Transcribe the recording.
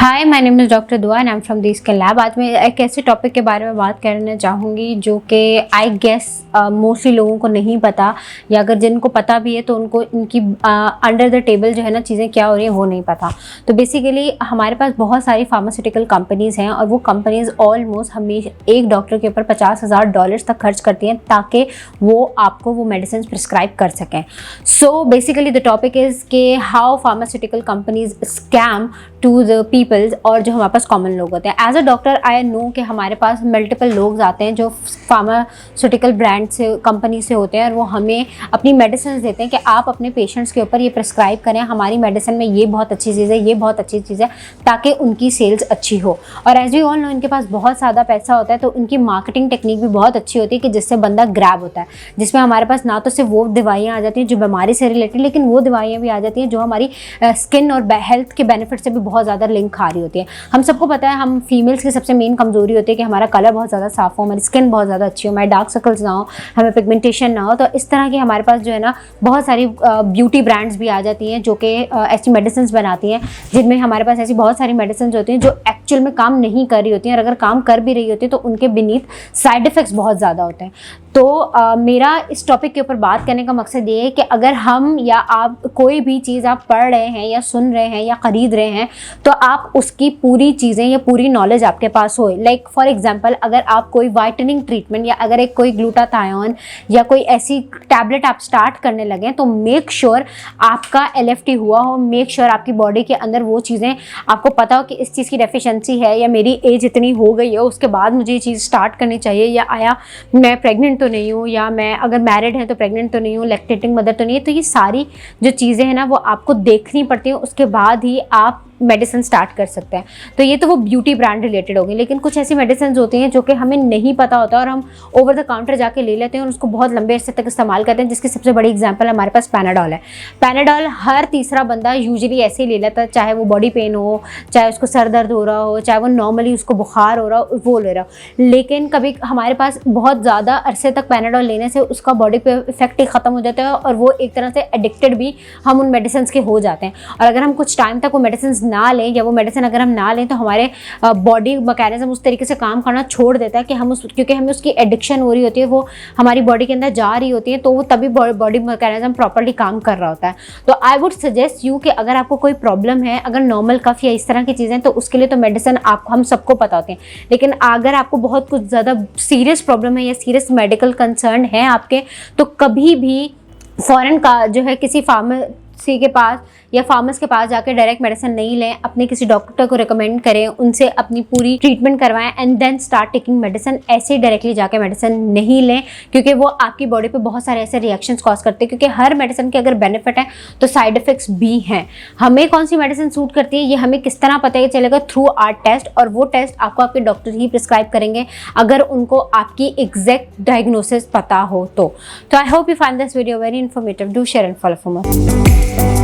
Hi, my name is doctor Dua and I am from the skin lab. आज मैं एक ऐसे टॉपिक के बारे में बात करना चाहूँगी जो कि आई गेस मोस्टली लोगों को नहीं पता, या अगर जिनको पता भी है तो उनको इनकी अंडर द टेबल जो है ना चीज़ें क्या हो रही हैं वो नहीं पता। तो बेसिकली हमारे पास बहुत सारी फार्मास्यूटिकल कंपनीज़ हैं और वो कंपनीज़ ऑलमोस्ट हमेशा एक डॉक्टर के ऊपर $50,000 तक खर्च करती हैं ताकि वो आपको वो मेडिसिन प्रिस्क्राइब कर सकें। So basically the topic is के how pharmaceutical companies scam to the peoples, और जो हमारे पास कॉमन लोग होते हैं। As a doctor I know कि हमारे पास मल्टीपल लोग आते हैं जो फार्मास्यूटिकल ब्रांड से कंपनी से होते हैं और वो हमें अपनी मेडिसिन देते हैं कि आप अपने पेशेंट्स के ऊपर ये प्रिस्क्राइब करें, हमारी मेडिसिन में ये बहुत अच्छी चीज़ है, ये बहुत अच्छी चीज़ है, ताकि उनकी सेल्स अच्छी हो। और एज वी ऑल नो इनके पास बहुत ज़्यादा पैसा होता है, तो उनकी मार्केटिंग टेक्निक भी बहुत अच्छी होती है कि जिससे बंदा ग्रैब होता है, जिसमें हमारे पास ना तो सिर्फ वो दवाइयाँ आ जाती हैं जो बीमारी से रिलेटेड, लेकिन वो दवाइयाँ भी आ जाती हैं जो हमारी स्किन और हेल्थ के बेनिफिट से भी बहुत ज़्यादा लिंक आ रही होती है। हम सबको पता है हम फीमेल्स की सबसे मेन कमजोरी होती है कि हमारा कलर बहुत ज़्यादा साफ हो, हमारी स्किन बहुत ज़्यादा अच्छी हो, हमारे डार्क सर्कल्स ना हो, हमें पिगमेंटेशन ना हो। तो इस तरह की हमारे पास जो है ना बहुत सारी ब्यूटी ब्रांड्स भी आ जाती हैं जो कि ऐसी मेडिसिन बनाती हैं जिनमें हमारे पास ऐसी बहुत सारी मेडिसिन होती हैं जो एक्चुअल में काम नहीं कर रही होती हैं, और अगर काम कर भी रही होती है तो उनके बीनीथ साइड इफ़ेक्ट्स बहुत ज़्यादा होते हैं। तो मेरा इस टॉपिक के ऊपर बात करने का मकसद ये है कि अगर हम या आप कोई भी चीज़ आप पढ़ रहे हैं या सुन रहे हैं या ख़रीद रहे हैं तो आप उसकी पूरी चीज़ें या पूरी नॉलेज आपके पास हो। लाइक फॉर एग्जांपल, अगर आप कोई वाइटनिंग ट्रीटमेंट या अगर एक कोई ग्लूटाथायोन या कोई ऐसी टैबलेट आप स्टार्ट करने लगें तो मेक श्योर आपका LFT हुआ हो, मेक श्योर आपकी बॉडी के अंदर वो चीज़ें आपको पता हो कि इस चीज़ की डेफिशिएंसी है, या मेरी एज इतनी हो गई है उसके बाद मुझे ये चीज़ स्टार्ट करनी चाहिए, या आया मैं प्रेग्नेंट तो नहीं हूँ, या मैं अगर मैरिड है तो प्रेग्नेंट तो नहीं हूँ, लैक्टेटिंग मदर तो नहीं है। तो ये सारी जो चीज़ें हैं ना वो आपको देखनी पड़ती हैं, उसके बाद ही आप मेडिसिन स्टार्ट कर सकते हैं। तो ये तो वो ब्यूटी ब्रांड रिलेटेड होगी, लेकिन कुछ ऐसी मेडिसिन होती हैं जो कि हमें नहीं पता होता और हम ओवर द काउंटर जाके ले लेते हैं और उसको बहुत लंबे अरसे तक इस्तेमाल करते हैं, जिसकी सबसे बड़ी एग्जांपल हमारे पास पैनाडॉल है। पैनाडॉल हर तीसरा बंदा यूजुअली ऐसे ही ले लेता है, चाहे वो बॉडी पेन हो, चाहे उसको सर दर्द हो रहा हो, चाहे वो नॉर्मली उसको बुखार हो रहा हो, वो ले रहा हो। लेकिन कभी हमारे पास बहुत ज़्यादा अरसे तक पैनाडॉल लेने से उसका बॉडी पे इफेक्ट ही ख़त्म हो जाता है और वो एक तरह से एडिक्टेड भी हम उन मेडिसिन के हो जाते हैं। और अगर हम कुछ टाइम तक वो मेडिसिन ना लें या वो मेडिसिन अगर हम ना लें तो हमारे बॉडी मैकेनिज्म उस तरीके से काम करना छोड़ देता है कि हम क्योंकि हमें उसकी एडिक्शन हो रही होती है, वो हमारी बॉडी के अंदर जा रही होती है, तो वो तभी बॉडी मैकेनिज्म प्रॉपर्ली काम कर रहा होता है। तो आई वुड सजेस्ट यू कि अगर आपको कोई प्रॉब्लम है, अगर नॉर्मल कफ या इस तरह की चीज़ें, तो उसके लिए तो मेडिसिन हम सबको पता होते हैं, लेकिन अगर आपको बहुत कुछ ज़्यादा सीरियस प्रॉब्लम है या सीरियस मेडिकल कंसर्न है आपके, तो कभी भी फ़ौरन का जो है किसी फार्मेसी के पास या फार्मेसिस्ट के पास जाकर डायरेक्ट मेडिसिन नहीं लें, अपने किसी डॉक्टर को रिकमेंड करें, उनसे अपनी पूरी ट्रीटमेंट करवाएं and then start taking medicine. ऐसे ही डायरेक्टली जाकर मेडिसिन नहीं लें क्योंकि वो आपकी बॉडी पे बहुत सारे ऐसे रिएक्शंस कॉज करते हैं, क्योंकि हर मेडिसिन के अगर बेनिफिट है तो साइड इफेक्ट्स भी हैं। हमें कौन सी मेडिसिन सूट करती है ये हमें किस तरह पता चलेगा? थ्रू आर टेस्ट, और वो टेस्ट आपको आपके डॉक्टर ही प्रिस्क्राइब करेंगे अगर उनको आपकी एग्जैक्ट डायग्नोसिस पता हो तो। I hope you find this video very informative. Do share and follow for more.